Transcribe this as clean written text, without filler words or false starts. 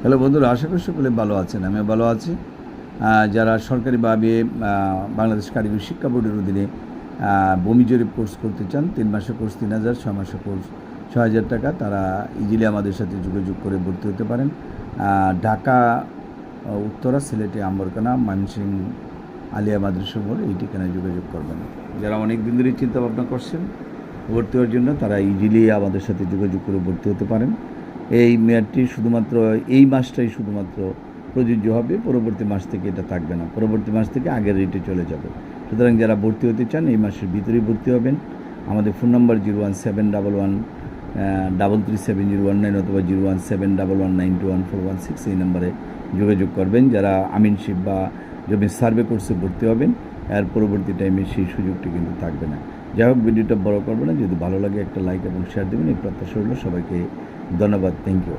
Hello বন্ধুরা, আশা করি সকলে ভালো আছেন। আমিও ভালো আছি। যারা সরকারিভাবে বাংলাদেশ কারিগরি শিক্ষা বোর্ডের অধীনে ভূমি জরিপ কোর্স করতে চান, 3 মাসের কোর্স 3,000, 6 মাসের কোর্স 6,000 টাকা, তারা ইজিলি আমাদের সাথে যোগাযোগ করে ভর্তি হতে পারেন। ঢাকা উত্তরা, সিলেটে আম্বরকানা, ময়মনসিংহ আলিয়া মাদ্রাসা মোড়, এই ঠিকানায় যোগাযোগ করবেন। যারা অনেক দিন ধরে চিন্তা ভাবনা করছেন ভর্তি হওয়ার জন্য, তারা ইজিলি আমাদের সাথে যোগাযোগ করে ভর্তি হতে পারেন। এই মেয়াদটি শুধুমাত্র এই মাসটাই শুধুমাত্র প্রযোজ্য হবে, পরবর্তী মাস থেকে এটা থাকবে না, পরবর্তী মাস থেকে আগের রেটে চলে যাবে। সুতরাং যারা ভর্তি হতে চান এই মাসের ভিতরেই ভর্তি হবেন। আমাদের ফোন নাম্বার 01711 337019 অথবা 01711921416, এই নাম্বারে যোগাযোগ করবেন। যারা আমিনশিপ বা জমি সার্ভে কোর্সে ভর্তি হবেন, এর পরবর্তী টাইমে সেই সুযোগটি কিন্তু থাকবে না। যাই হোক, ভিডিওটা বড় করবে না, যদি ভালো লাগে একটা লাইক এবং শেয়ার দেবেন, এই প্রত্যাশা হলো। সবাইকে ধন্যবাদ। Thank you.